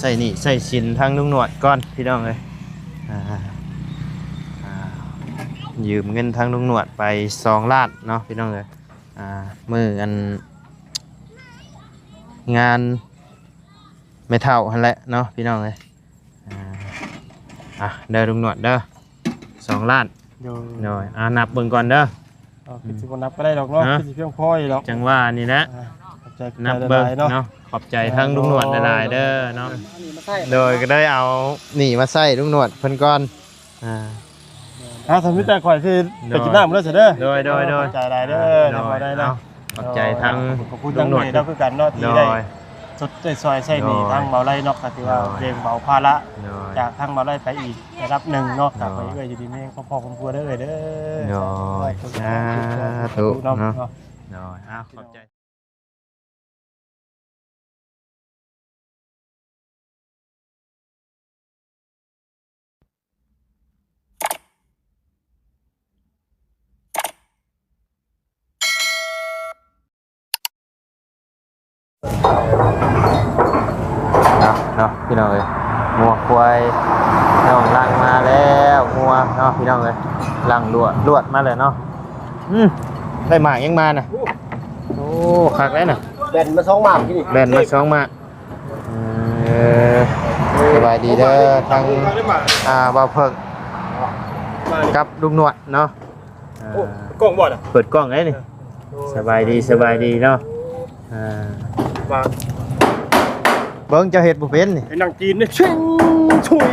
ส่นี่ใส่สินทางลุงหนวดก่อนพี่น้องเลยยืมเงินทางลุงหนวดไป2 ล้านเนาะพี่น้องเลยมือกันงานไม่เท่าหันแหละเนาะพี่น้องเลยเด้อลุงหนวดเด้อ2 ล้านโดยนับเบิ่งก่อนเด้อคือสิบ่นับก็ได้ดอกเนาะคือสิเพียงพออยู่ดอกจังว่านี่นะนับเบิ่งเนาะขอบใจทั้งลุงหนวดหลายๆเด้อเนาะโดยก็ได้เอานี่มาใส่ลุงหนวดเพิ่นก่อนสมิตแต่ข่อยคือไปกินน้ำเด้อเสด้อโดยใจหลายเด้อทำบ่ได้เนาะขอบใจทั้งลุงหนวดเด้อคือกันเนาะที่ได้สดใจซอยใส่หนีทางเบาไร่เนาะก็ถือว่าเร่งเบาภาระจากทางเบาไร่ไปอีกระดับหนึ่งเนาะกลับไปเอ้ยอยู่ดีแม่งพ่อครอบครัวเด้อเด้อถูกเนาะขอบใจเนาะพี่น้องเลยงัวควายน้องลังมาแล้วงัวเนาะพี่น้องเลยลังลวดมาเลยเนาะได้หมากยังมาน่ะโอ้คักแล้วน่ะแบนมา2 หมากที่นี่แบนมา2 หมากสบายดีเด้อทางบ่าวเพิ่งกับลุงหนวดเนาะกล้องบ่น่ะเปิดกล้องไงนี่สบายดีเนาะเบิ้งจะเห็ดบุเป็นนี่หนังจีนนี่ชิงชุย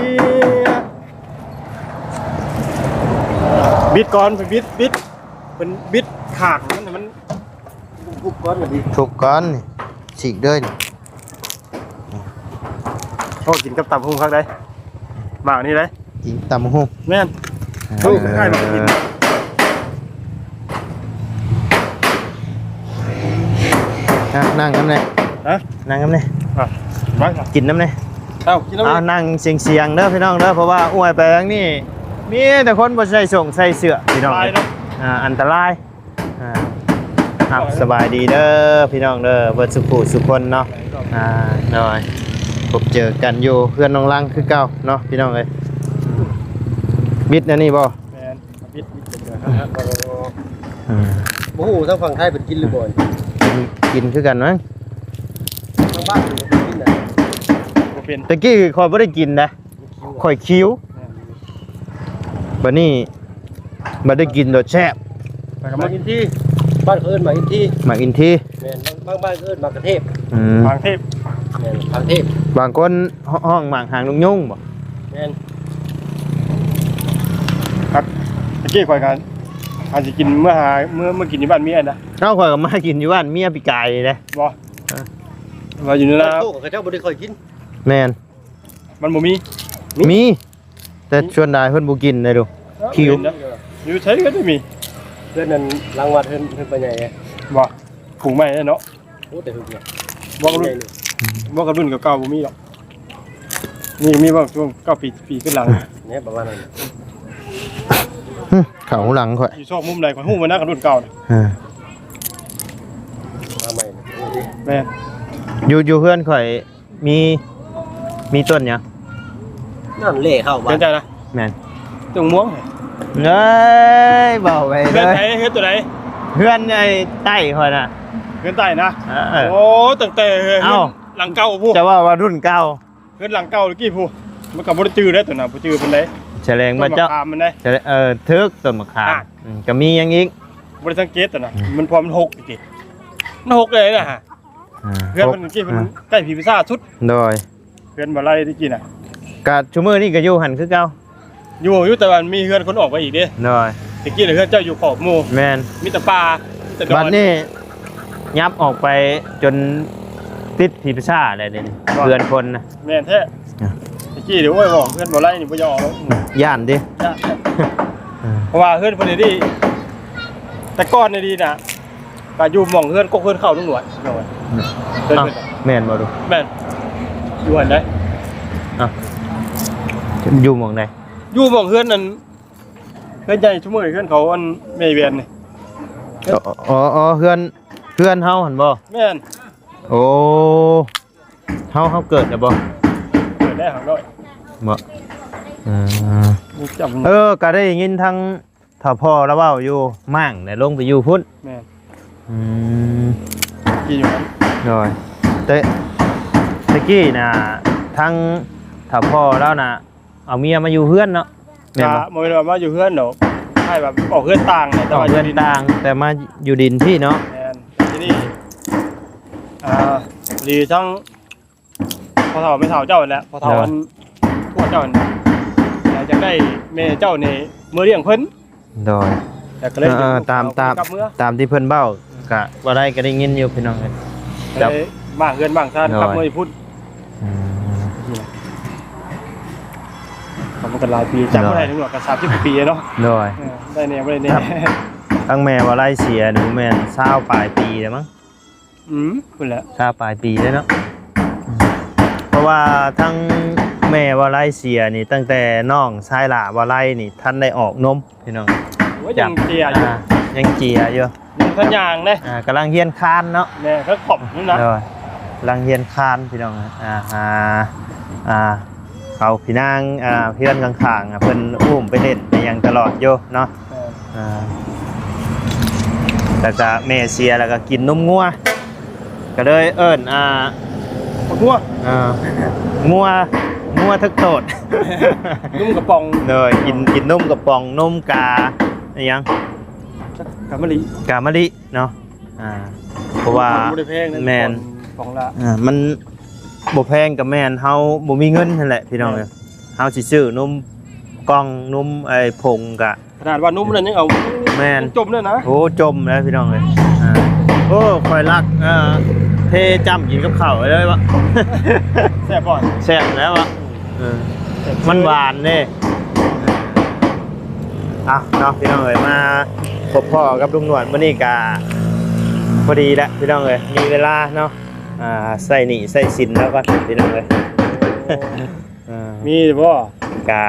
บิดก่อนเป็นบิดเป็นบิดขาดมันทุบก้อนแบบนี้ทุบก้อนนี่ฉีกด้วยนี่โอ้กินกับตับหุ้งข้างใดบ่าวนี่เลยกินตับหุ้งแม่นลูกใกล้มากินนั่งน้ำเลยนั่งน้ำเลยกินน้ำเลยนั่งเสียงเด้อพี่น้องเด้อเพราะว่าอ้วยไปทางนี้มีแต่คนบ่ใส่ส่งใส่เสื้อพี่น้องอันตรายสบายดีเด้อพี่น้องเด้อเบิดสุขคนเนาะหน่อยพบเจอกันอยู่เพื่อนน้องลังคือเก่าเนาะพี่น้องเลยบิดนะนี่บ่บิดโอ้โหทั้งฝั่งไทยเป็นกินหรือบ่กินคือกันมั้งทางบ้านเป็นตะกี้คอยไม่ได้กินนะคอยคิ้วบัดนี้มาได้กินโดดแช่บมาอินทีบ้านเอิญมาอินทีบ้านเอิญมากระเทพบางเทพบางคนห้องหมากหางลุงยุ่งบ่แม่นครับตะกี้คอยกันอาจจะกินเมื่อกินที่บ้านเมียนะคอยกับมากินอยู่บ้านเมียปีกายเลยบ่มาอยู่นี่นะโต้กับเจ้าบ่ได้คอยกินแม่นมันบ่มีแต่ชวนได้เพิ่นบ่กินได้ดูคิวอยู่ใช้ก็ได้มีเพื่อนนั้นรางวัลเพิ่นไปใหญ่บ่ผูกไม้เนาะโอ้แต่หึกเนี่ยบ่กับรุ่นเก่าๆบ่มีหรอกมีบ่ช่วง9 ปีขึ้นหลังเนี่ยประมาณนั้นเขาหลังข่อยอยู่ซอกมุมใดข่อยฮู้ว่านะกับรุ่นเก่าน่ะมาใหม่แม่อยู่เพื่อนข่อยมีต้นยังนั่นเล่เข้าบ้านใจนะแม่นตรงม่วงเฮ้ยเบาไปเลยเพื่อนไหนเพื่อนตัวไหนเพื่อนไอ้ใต้ข่อยน่ะเพื่อนใต้นะโอ้ตั้งแต่หลังเก่าพูจะว่ารุ่นเก่าเพื่อนหลังเก่าเมื่อกี้พูมันกับบ่ได้จื้อได้ตัวน่ะบ่จื้อเป็นไดแฉลงมาเจ้ามันได้ทึกต้นมะขามก็มีอย่างอีกบ่ได้สังเกตตัวน่ะมันพอมันหกจริงมันหกเลยนะฮะเพื่อนมันกี้มันใกล้ผีพิซซ่าชุดโดยเพื่อนบ่ไล่ที่กี้น่ะกะชั่วโมงนี้ก็อยู่หันคือเก่าอยู่แต่ว่ามีเพื่อนคนออกไปอีกเด้โดยตะกี้เพื่อนเจ้าอยู่ขอบหมู่แม่นมีแต่ป่าแต่ดอนบัดนี้ยับออกไปจนติดผีพิซซ่าอะไรเด้เพื่อนคนนะแม่นแท้ตะกี้เดี๋ยวโอ้ยบอกเพื่อนบ่ไล่นี่บ่ยอมแล้วย่านดิเพราะว่าเพื่อนคนนี้แต่ก้อนนี่ดีนะก็อยู่หม่องเพื่อนก็เพื่อนเข้าลุงหนวดแม่นบ่ดูแม่นอยู่หันได้อยู่หม่องใดอยู่หม่องเพื่อนนั่นเพื่อนใหญ่ชั่วโมงเพื่อนเขาอันเมย์เวียนนี่เพื่อนเฮาหันบ่แม่นโอ้เฮาเกิดแล้วบ่ ดได้หางน้อย บ่จำ ก็ได้ยินทั้งถ้าพ่อแล้วเว้าอยู่มั่งได้ลงไปอยู่พุ่น แม่น อืม กี่อยู่นั้น โดยตะกี้น่ะทั้งถ้าพ่อแล้วน่ะเอาเมียมาอยู่เฮือนเนาะแม่นบ่ บ่แม่นว่าอยู่เฮือนดอกใช่แบบออกเฮือนต่างเนี่ยแต่ ต่อ ว่า เฮือนต่างแต่มาอยู่ดินที่เนาะ แม่นที่นี่ดีทั้งพ่อเฒ่าแม่เฒ่าเจ้านั่นแหละพ่อเฒ่ามันทวดเจ้านั่นอยากจะได้แม่เจ้านี่มื้อเลี้ยงเพิ่น โดย แต่ก็เลย ตาม กลับเมื่อ ตามที่เพิ่นเบ้ากะว่าได้ก็ได้ยินอยู่พี่น้องเอ้ย ก็เลยบ้างเงินบ้างซ่านกลับเมื่อพุ่น อืม ทำมากันหลายปีจำไม่ได้ถึงหรอกกัน30ปีเนาะ โดย ได้เนี่ยไม่ได้เนี่ย ทั้งแม่ว่าไล่เสียหนูแม่น20ปลายปีแล้วมั้ง คุณแหละ 20ปลายปีแล้วเนาะเพราะว่าทั้งแม่ว่าไล่เสียนี่ตั้งแต่น้องชายหล่าว่าไล่นี่ท่านได้ออกนมพี่น้อง ว่ายังเจียอยู่ ยังเจียอยู่ ยังทันยางเลย กำลังเฮียนคานเนาะ แม่ก็ขอบนี่นะ โดยกำลังเฮียนคานพี่น้องเขาพี่นางเพื่อนข้างๆเพิ่นอุ้มไปเล่นไปยังตลอดอยู่เนาะแล้วก็แม่เสียแล้วก็กินนมงัวก็เลยเอิ้นหัวงัวทึกโตด นุ่มกระป๋อง เลยกินนมกระป๋องนมกาอะไรยัง กามะลิ กามะลิเนาะเพราะว่าแมน ของละ มันบ่แพงกับแมนเฮาบ่มีเงินนั่นแหละพี่น้องเฮาสิซื้อนมกล่องนมไอ้ผงกะ ขนาดว่านุ่มนั่นยังเอา แมน จมเลยนะ โอ้จมแล้วพี่น้องเลยโอ้คอยรักเทจ้ำกินกับข้าวเลยวะ แซ่บบ่อย แซ่บแล้ววะมันหวานเด้เนาะพี่น้องเลยมาพบพ่อกับลุงหนวดมื้อนี้กะพอดีแล้วพี่น้องเลยมีเวลาเนาะใส่หนีใส่สินแล้วก็พี่น้องเลยมีบ่กะ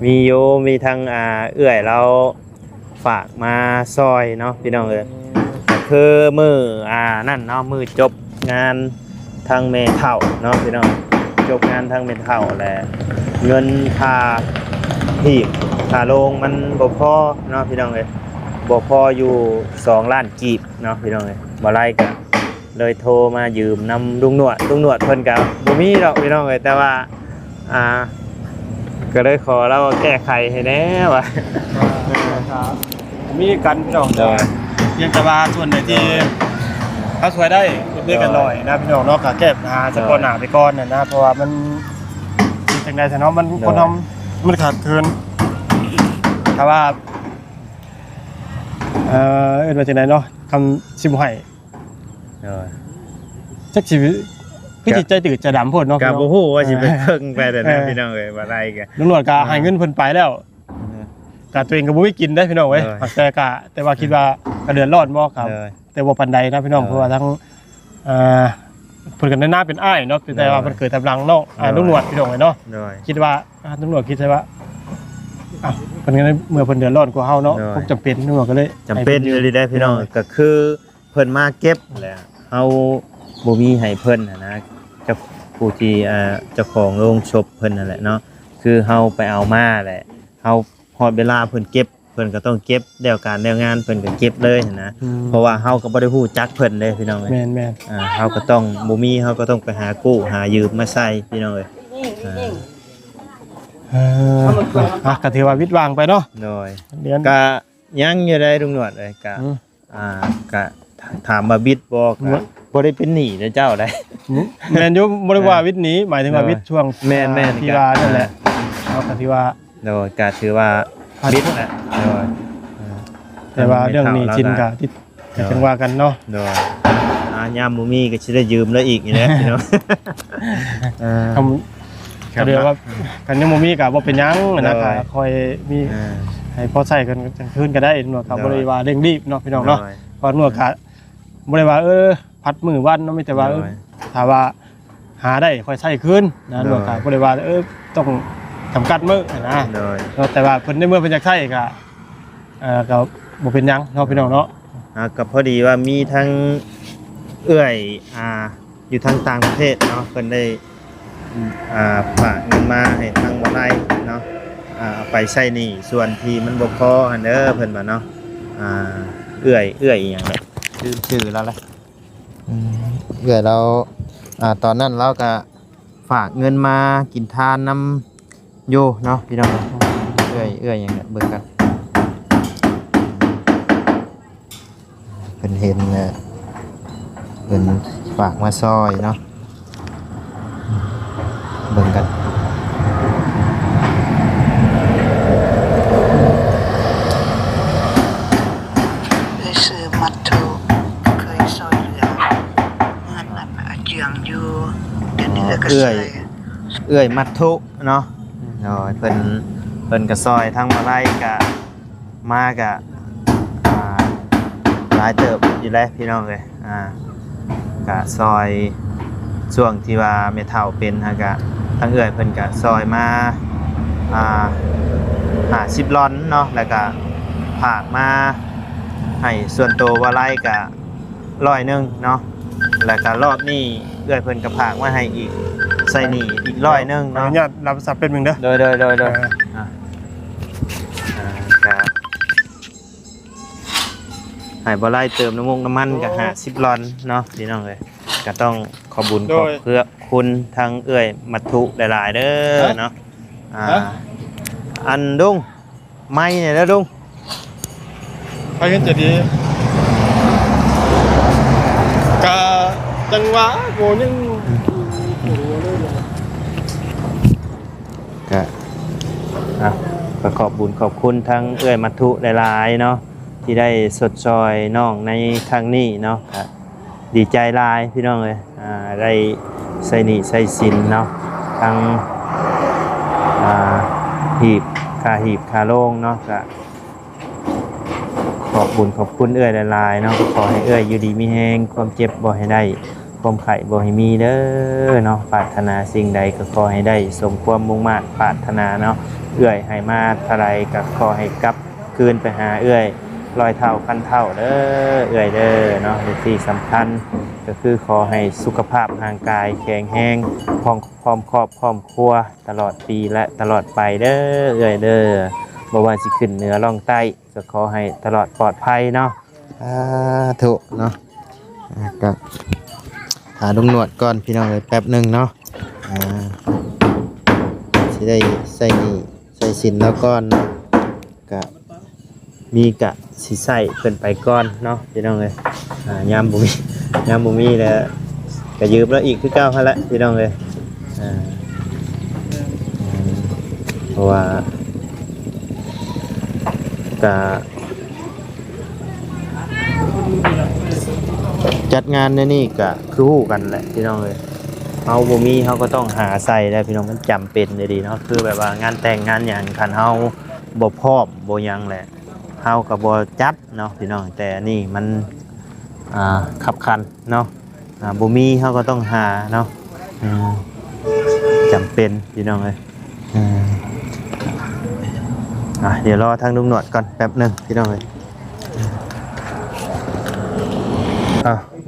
มีโยมีทางเอื้อยเราฝากมาซอยเนาะพี่น้องเลยก็คือมือนั่นเนาะมือจบงานทางเมเท่าเนาะพี่น้องจบงานทางเมเท่าแหละเงินค่าที่ค่าโรงมันบ่พอเนาะพี่น้องเลยบ่พออยู่2 ล้านกีบเนาะพี่น้องเลยบ่ไรกันเลยโทรมายืมนำลุงหนวดเพิ่นก็บ่มีดอกพี่น้องเลยแต่ว่าก็เลยขอเราแก้ไขให้แน่ว่ะ มีกันพี่น้องยังจะว่าส่วนไหนที่เขาช่วยได้ด้วยกันหน่อยนะพี่น้องเนาะก็แก้ปัญหาเฉพาะหน้าไปก่อนนะเพราะว่ามันจังได๋ซะเนาะมันคนทำมันขาดเกินถ้าว่าว่าจังได๋เนาะคำสิบ่ให้จักสิคือจิตใจตื่นจะดำโพดเนาะ ก็บ่ฮู้ว่าสิไปเพิ่งไปแต่นะพี่น้องเอ้ยบ่ไรกัน ตำรวจก็ให้เงินเพิ่นไปแล้วก็ตัวเองก็บ่มีกินได้พี่น้องเว้ยแต่ว่าคิดว่าก็เดือดร้อนบ่ครับแต่บ่ปานใดนะพี่น้องเพราะว่าทั้งเพิ่นก็หน้าเป็นอ้ายเนาะแต่ว่ามันเกิดตำลังเนาะตำรวจพี่น้องเนาะคิดว่าตำรวจคิดว่าเพิ่นก็เมื่อเพิ่นเดือดร้อนกว่าเฮาเนาะคงจำเป็นตำรวจก็เลยจำเป็นเลยได้พี่น้องก็คือเพิ่นมาเก็บแหละเฮาบ่มีให้เพิ่นนะเจ้าผู้ที่เจ้าของโรงศพเพิ่นนั่นแหละเนาะคือเฮาไปเอามาแหละเฮาพอเวลาเพิ่นเก็บเพิ่นก็ต้องเก็บแล้วการแล้วงานเพิ่นก็เก็บเลยนะเพราะว่าเฮาก็บ่ได้ฮู้จักเพิ่นเลยพี่น้องเอ้ยแม่นเฮาก็ต้องบ่มีเฮาก็ต้องไปหากู้หายืมมาใช้พี่น้องเอ้ยก็ถือว่าวิตวางไปเนาะโดยก็ยังอยู่ได้ลุงหนวดเอ้ยก็ถามว่าบิดบ่บ่ได้เป็นหนี้นะเจ้าได้แม่นอยู่บ่ได้ว่าวิทย์นี้หมายถึงว่าวิทย์ช่วงแม่นที่ว่านั่นแหละเอาก็ถือว่าโดยก็ถือว่าบิดแหละโดยแต่ว่าเรื่องหนี้สินก็ที่จังว่ากันเนาะโดยยามบ่มีก็สิได้ยืมแล้วอีกนี่แหละพี่น้องก็เรียกว่าคันยังบ่มีก็บ่เป็นหยังนะครับคอยมีให้พอใช้กันจังคืนก็ได้เนาะครับบ่ได้ว่าเร่งรีบเนาะพี่น้องเนาะพอเนาะก็บ่ได้ว่าพัดมือวันเนาะมีแต่ว่าถ้าว่าหาได้ค่อยใช้คืนนะเนาะครับบ่ได้ว่าต้องจำกัดมื้อนะแต่ว่าเพิ่นในเมื่อเพิ่นอยากใช้ก็บ่เป็นหยังเนาะพี่น้องเนาะก็พอดีว่ามีทั้งเอื้อยอยู่ทางต่างประเทศเนาะเพิ่นได้ ฝากเงินมาให้ทางบ่ได้เนาะเอาไปใช้หนี้ส่วนที่มันบ่พอหั่นเด้อเพิ่นว่าเนาะเอื้อยอีหยังเนี่ยชื่อแล้วแหละเอื้อยเราตอนนั้นเราก็ฝากเงินมากินทานนำอยู่เนาะพี่น้องเอื้อยอย่างเนี้ยเบิ่งกันเพิ่นเห็นเพิ่นฝากมาซอยเนาะเบิ่งกันเคยซื้อมัดถูกเคยซอยเหลือเงินน่ะเจืองอยู่เดี๋ยวนี้ก็ซอย เอื้อยมัดทุเนาะเพิ่นก็ซอยทั้งมาไล่กะมากะหลายเติบอยู่แล้วพี่น้องเลยกะซอยช่วงที่ว่าเมทัลเป็นฮะกะทั้งเอื้อยเพิ่นกะซอยมา50 ลอนเนาะแล้วก็ผากมาให้ส่วนตัวว่าไล่กะ100เนาะแล้วก็รอบนี้เอื้อยเพิ่นก็ผากมาให้อีกใส่นี่อีก100เนาะ อนุญาตรับทรัพย์เป็นมึงเด้อ โดยให้บ่ไล่เติมน้ำมันก็50 ลอนเนาะพี่น้องเอ้ยก็ต้องขอบุญขอบเพื่อคุณทางเอื้อยมัทุหลายๆเด้อเนาะอันดุ้งไม้เนี่ยเด้อดุ้ง ไปกันจะดีกะจังหวะโหยังก็ขอบบุญขอบคุณทั้งเอื้อยมัทุหลายๆเนาะที่ได้สดซอยน้องในครั้งนี้เนาะดีใจหลายพี่น้องเลยได้ใส่หนี้ใส่สินเนาะทั้งหีบค่าโล่งเนาะก็ขอบบุญขอบคุณเอื้อยหลายๆเนาะขอให้เอื้อยอยู่ดีมีแฮงความเจ็บบ่ให้ได้ความไข่บ่ให้มีเด้อเนาะปรารถนาสิ่งใดก็ขอให้ได้สมความมุ่งมั่นปรารถนาเนาะเอื้อยให้มาเท่าไรก็ขอให้กลับคืนไปหาเอื้อย100 เท่าพันเท่าเด้อเอื้อยเด้อเนาะที่สำคัญก็คือขอให้สุขภาพร่างกายแข็งแรงพร้อมครอบครัวตลอดปีและตลอดไปเด้อเอื้อยเด้อบ่ว่าสิขึ้นเหนือล่องใต้ก็ขอให้ตลอดปลอดภัยเนาะถูกเนาะก็หาลุงหนวดก่อนพี่น้องเลยแป๊บหนึ่งเนาะสิได้ใส่นี่ใส่สินแล้วก่อนเนาะก็มีกะสิใส่เพิ่นไปก่อนเนาะพี่น้องเลยยามบ่มีแล้วก็ยืมแล้วอีกคือเก่าหั่นแหละพี่น้องเลยเพราะว่าก็จัดงานในนี่ก็คือฮู้กันแหละพี่น้องเลยเฮาบ่มีเฮาก็ต้องหาใส่ได้พี่น้องมันจำเป็นเลยดีเนาะคือแบบว่างานแต่งงานหยังคันเฮาบ่พร้อมบ่หยังแหละเฮาก็บ่จัดเนาะพี่น้องแต่นี่มันขับคันเนาะบ่มีเฮาก็ต้องหาเนาะจำเป็นพี่น้องเลยเดี๋ยวรอทางลุงหนวดก่อนแป๊บหนึงพี่น้องเลย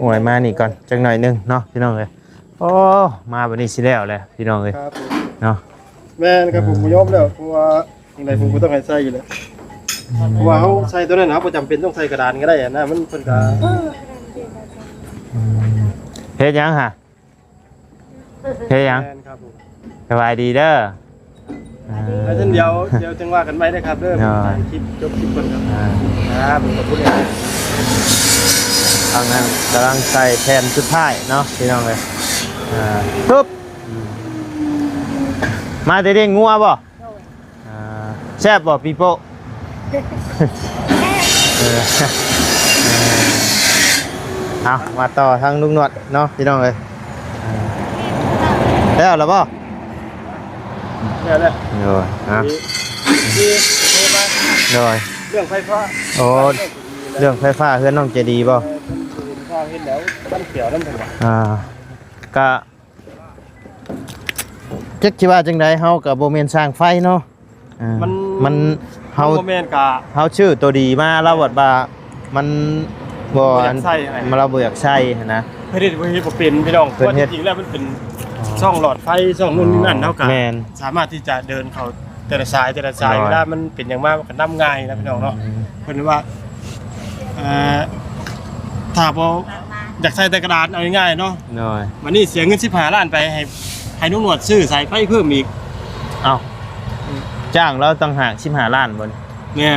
อวยมานี่ก่อนจังหน่อยนึงเนาะพี่น้องเลยโอ้มาวันนี้สิแล้วแหละพี่น้องเลยเนาะแม่นครับผมยอมแล้วเพราะว่าอย่างไรผมก็ต้องให้ใส่อยู่แล้วเพราะว่าเขาใส่ตัวนั้นนะประจำเป็นต้องใส่กระดานก็ได้นะมันเป็นกระเฮ็ดยังฮะเฮ็ดยังสบายดีเด้อแล้วเดี๋ยวจังว่ากันไหมนะครับเด้อคลิปจบคลิปก่อนครับผมขอบคุณครับทางนั้นกำลังใส่แผ่นสุดท้ายเนาะพี่น้องเลยปุ๊บมาเด้งงัวบ่แซ่บบ่ปีโป้เอามาต่อทางลุงหนวดเนาะพี่น้องเลยแล้วหรอบ่แล้วโดยโดยเรื่องไฟฟ้าโอ้เรื่องไฟฟ้าเพื่อนน้องเจดีบ่เห็นแล้วบ้านเขียวนั่นเองก็จักสิว่าจังไดเฮาก็บ่แม่นสร้างไฟเนาะมันเฮาบ่แม่นกะเฮาชื่อตัวดีมาเราว่ามันบ่เราบ่อยากใช้นะเฮ็ดบ่เป็นพี่น้องเพราะจริงๆแล้วมันเป็น ช่องหลอดไฟช่องนู่นนี่นั่นเท่ากัน แม่น สามารถที่จะเดินเข้าแต่ละสายเวลามันเป็นอย่างมากก็นำง่ายนะพี่น้องเนาะเพิ่นว่าถ้าบ่อยากใช้แต่กระดาษเอาง่ายๆเนาะ น้อย วันนี้เสียเงิน15ล้านไปให้นุ่งหนวดซื้อสายไฟเพิ่มอีก เอ้าจ้างเราต่างหาก15ล้านบ่ เนี่ย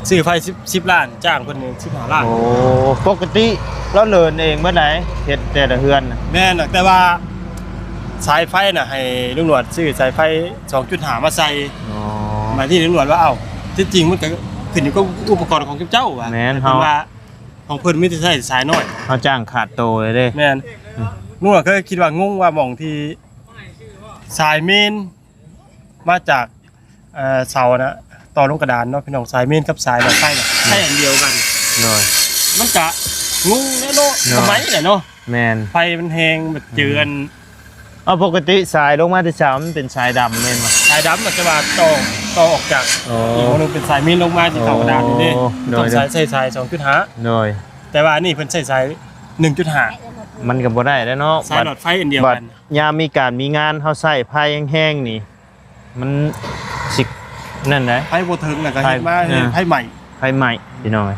ซื้อไฟ10ล้านจ้างเพิ่นนี่15ล้าน โอ้ปกติเราเลินเองเมื่อไหร่เฮ็ดแต่ละเฮือนน่ะ แม่นแต่ว่าสายไฟน่ะให้นุ่งหนวดซื้อสายไฟ 2.5 มาใส่ อ๋อ มาที่นุ่งหนวดว่าเอ้าที่จริงมันก็ขึ้นอยู่กับอุปกรณ์ของเจ้าว่ะ แม่น เพิ่นว่าของเพิ่นมีแต่ใช้สายน้อย เขาจ้างขาดโตเลยเด้ แม่นนุ่งหนวดก็คิดว่างงว่าหม่องที่สายเมนมาจากเสานะต่อลงกระดานเนาะพี่น้องสายเมนกับสายหลอดไฟน่ะใช่อันเดียวกัน น้อย มันกะงงแน่เนาะ เนาะ ทำไมเนี่ยเนาะ แม่น ไฟมันแหงแบบเจือน เอาปกติสายลงมาแต่เช้ามันเป็นสายดำแม่นบ่ สายดำมันจะว่าต่อออกจาก โอ้ อีกคนนึงเป็นสายเมนลงมาที่เข่ากระดานนี่เด้ โอ้ ต้อง โดย ใช้สาย น้อย 2.5แต่ว่านี่เพิ่นใช้สาย 1.5 มันก็บ่ได้แล้วเนาะ สายหลอดไฟอันเดียว บั กั ด น ยามมีการมีงานเฮาใช้ไผแห้งๆนี่ มันสินั่นได้ ไฟบ่ถึงน่ะก็เฮ็ดมา ไฟ ไฟใหม่ ไผใหม่พี่น้อย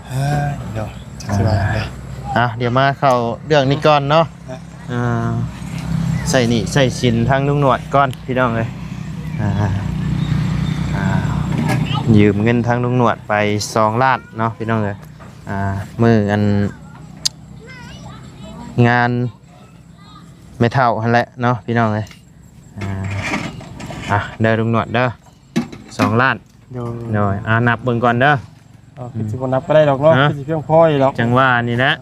เฮ้ยเดี๋ยวสบายเลย เดี๋ยวมาเข้าเรื่องนี้ก่อนเนาะ ฮะ ใส่นี่ใส่สินทางลุงหนวดก่อนพี่น้องเลยยืมเงินทางลุงหนวดไป2 ล้านเนาะพี่น้องเลยมือกันงานไม่เท่าหันแหละเนาะพี่น้องเลยเด้อลุงหนวดเด้อ2 ล้าน เดี๋ยว หน่อยนับเบิ่งก่อนเด้อ คือสิบ่นับก็ได้ดอกเนาะ ฮะ คือสิเพียงพออยู่หรอก จังว่านี่แหละ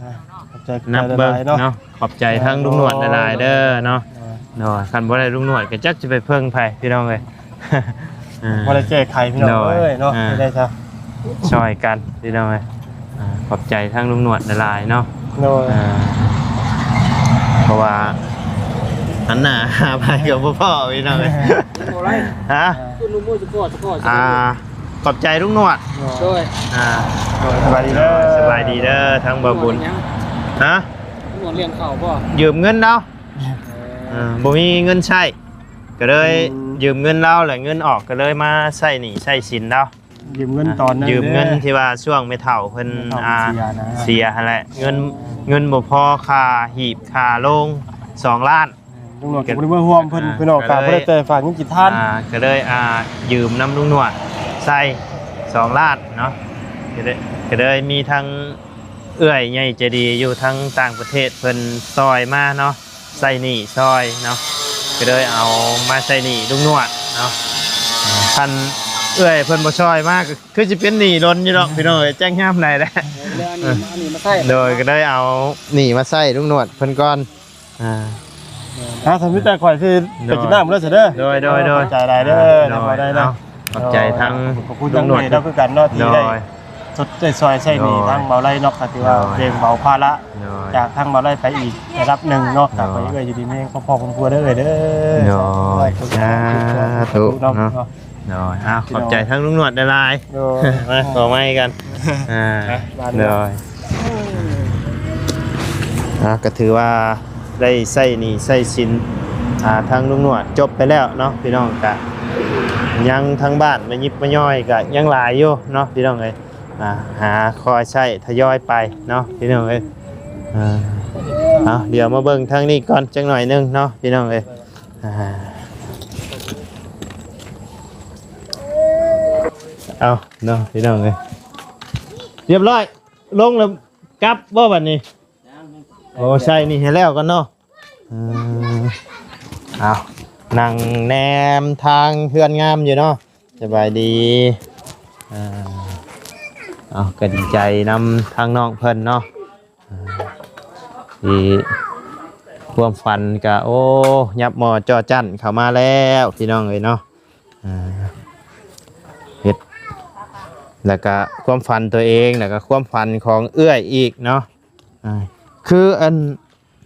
ขอบใจ นับเบิ่ง เนาะ เนาะขอบใจทั้งลุงหนวดหลายๆเด้อเนาะเนาะคันบ่ได้ลุงหนวดก็จักจะไปเพิ่งไผพี่น้องเลย บ่ได้แก้ไขพี่น้องเอ้ยเนาะไม่ได้ซะ ช่วยกันพี่น้องเลยขอบใจทั้งลุงหนวดหลายๆเนาะ โน่น เพราะว่าหันหน้าหาไปกับพ่อพี่น้องเลยฮะขอบใจลุงหนวด ด้วย สบายดีเด้อ สบายดีเด้อทั้งบ่บุญฮะ หมดเรียนเข่าป่ะ ยืมเงินเราบ่มีเงินใช้ก็เลยยืมเงินเราแหละเงินออกก็เลยมาใช้หนี้ใช้สินเรา ยืมเงินตอนนั้น ยืมเงินที่ว่าช่วงไม่เท่าเพิ่น เสียหั่นแหละเงินบ่พอค่าหีบค่าโรง2 ล้าน ลุงหนวดก็บ่ได้มาร่วมเพิ่นพี่น้องก็บ่ได้แต่ฝากเงินกี่ท่าน ก็เลยยืมน้ำลุงหนวดใส่2 ล้านเนาะก็เลยมีทั้งเอื้อยใหญ่ใจดีอยู่ทั้งต่างประเทศเพิ่นซอยมาเนาะใส่หนี้ซอยเนาะก็เลยเอามาใส่หนี้ลุงหนวดเนาะท่านเอื้อยเพิ่นบ่ซอยมากคือสิเป็นหนี้ล้นอยู่ดอกพี่น้องเอ้ยแจ้งยามใดแหละ อันนี้มาใส่ โดยก็ได้เอาหนีมาใส่ลุงหนวดเพิ่นก่อนสมิตแต่ข่อยคือไปกินน้ำแล้วเสร็จเด้อ โดยใจหลายเด้อนะบ่ได้นะ ขอบใจทั้ง ขอบคุณลุงหนวดแล้วคือกันเนาะที่ โด ได้ ย สดใจซอยใส่หนี่ทางเบาไร่เนาะก็ถือว่า โดย เพลงเบาภาระ โดย จากทางเบาไร่ไปอีกระดับหนึ่งเนาะกลับไปเอ้ยอยู่ดีแม่งพ่อๆคุณครัวเด้อเด้อ โดยสาธุ เนาะ เนาะโดยขอบใจทั้งลุงหนวดหลาย โดย ๆมาขอไม้กันโดยก็ถือว่าได้ใส่หนี่ใส่สินทางลุงหนวดจบไปแล้วเนาะพี่น้องกะยังทางบ้านมายิบมาย่อยกะยังหลายอยู่เนาะพี่น้องเอ้ยหาคอยใช้ทยอยไปเนาะพี่น้องเอ้ยเดี๋ยวมาเบิ่งทางนี้ก่อนจังหน่อยนึงเนาะพี่น้องเอ้ยเอาเนาะพี่น้องเอ้ยเรียบร้อยลงแล้วกลับบ่บัดนี้โอ้ใช่นี่ให้แล้วกันเนาะเอานั่งแนมทางเพื่อนงามอยู่เนาะสบายดีก็ดีใจนำทางน้องเพิ่นเนาะที่ความฝันกะโอ้ยับหมอจอจั่นเข้ามาแล้วพี่น้องเอ้ยเนาะเฮ็ดแล้วก็ความฝันตัวเองแล้วก็ความฝันของเอื้อยอีกเนาะคืออัน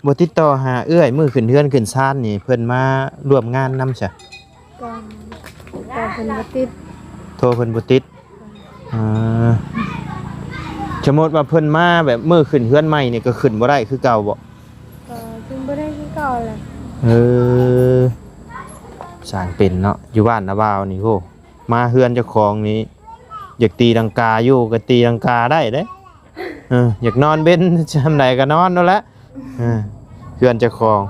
บติดต่อหาเอื้อยมือขึ้นเทือนขึ้นซ่านนี่เพิ่นมาร่วมงานนำซะ ก่อนเพิ่นบ่ติด โทรเพิ่นบ่ติดสมมุติว่าเพิ่นมาแบบมือขึ้นเทือนใหม่นี่ก็ขึ้นบ่ได้คือเก่าบ่ ก็ขึ้นบ่ได้คือเก่าแหละ เออสร้างเป็นเนาะอยู่บ้านนะบ่าวนี่โหมาเฮือนเจ้าของนี้อยากตีลังกาอยู่ก็ตีลังกาได้เด้อยากนอนเบ็นจำไหนก็นอนนั่นแหละเฮือนเจ้าของ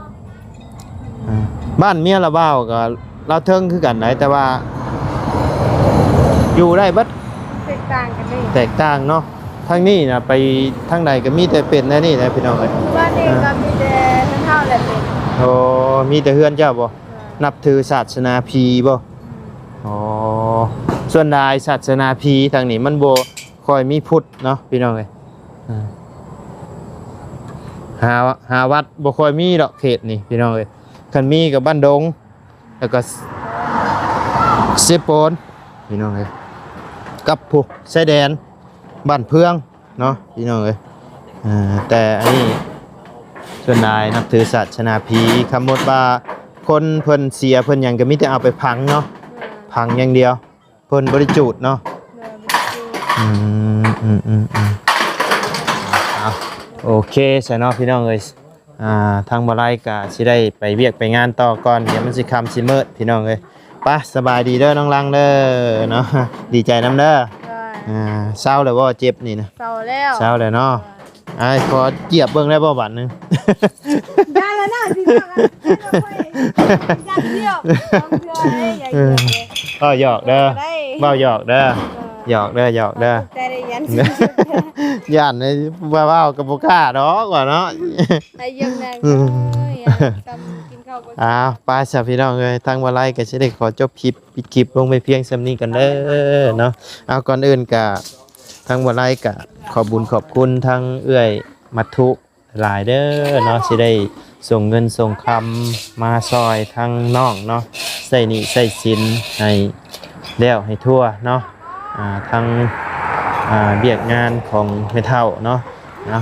บ้านเมียละบ่าวก็เราเทิงคือกันไหนแต่ว่าอยู่ได้บัด แตกต่างกันเลย แตกต่างเนาะทางนี้นะไปทางใดก็มีแต่เป็นนะนี่นะพี่น้องเอ้ย บ้านเองก็มีแต่เท่าๆแหละเป็น โอ้มีแต่เฮือนเจ้าบ่นับถือศาสนาพีบ่อ๋อส่วนใดศาสนาพีทางนี้มันบ่ค่อยมีพุทธเนาะพี่น้องเอ้ยหาวัดบ่ค่อยมีดอกเขตนี่พี่น้องเอ้ยคันมีกับบ้านดงแล้วก็เซโปนพี่น้องเอ้ยกับผู้ชายแดนบ้านเพืองเนาะพี่น้องเอ้ยแต่อันนี้ส่วนนายนับถือศาสนาพีคำหมดว่าคนเพิ่นเสียเพิ่นหยังก็มีแต่เอาไปพังเนาะพังอย่างเดียวเพิ่นบริจูดเนาะโอเคใช่เนาะพี่น้องเอ้ยทางบ่ไล่ก็สิได้ไปเวียกไปงานต่อก่อนเดี๋ยวมันสิค่ำสิมืดพี่น้องเอ้ยไปสบายดีเด้อน้องลังเด้อเนาะดีใจนำเด้อเศร้าเลยว่าเจ็บนี่นะ เศร้าแล้ว เศร้าเลยเนาะขอเจียบเบิ่งได้บ่บัดนึง ได้แล้วนะพี่น้องอยากเที่ยวต้องเที่ยวให้อยากเที่ยวเลย ก็หยอกเด้อเว้าหยอกเด้อหยอกเด้อหยอกเด้อ แต่ได้ยัน ย่านเลยเว้ากับบ่กล้าดอกว่าเนาะ ได้ยังไงกำกินข้าว ไปซะพี่น้องเอ้ยทางบ่ไล่ก็สิได้ขอจบคลิปปิดคลิปลงไปเพียงส่ำนี้กันเด้อเนาะเอาก่อนอื่นก็ทางบ่ไล่ก็ขอบุญขอบคุณทางเอื้อยมัทุหลายเด้อเนาะสิได้ส่งเงินส่งคำมาซอยทางน้องเนาะใส่หนี้ใส่สินให้แล้วให้ทั่วเนาะทางเบียกงานของแม่เฒ่าเนาะ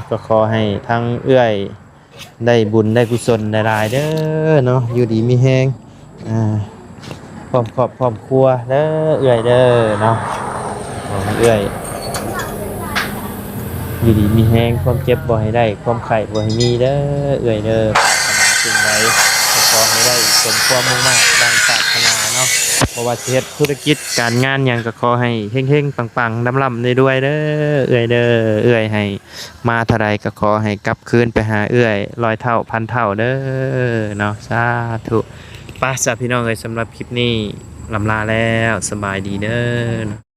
ก็ขอให้ทางเอื้อยได้บุญได้กุศลได้หลายเด้อเนาะอยู่ดีมีแฮงพร้อมครอบพร้อมครัวเด้อเอื้อยเด้อเนาะเอื้อยอยู่ดีมีแฮงความเจ็บบ่ให้ได้ความไข้บ่ให้มีเด้อเอื้อยเด้อสิ่งใดขอให้ได้สมความมุ่งมั่นดังปรารถนาเนาะเพราะว่าเฮ็ดธุรกิจการงานหยังก็ขอให้เฮงๆปังๆร่ำๆได้ด้วยเด้อเอื้อยเด้อเอื้อยให้มาเท่าใดก็ขอให้กลับคืนไปหาเอื้อย100เท่าพันเท่าเด้อเนาะสาธุไปจ้ะพี่น้องเอ้ยสำหรับคลิปนี้ลำลาแล้วสบายดีเด้อ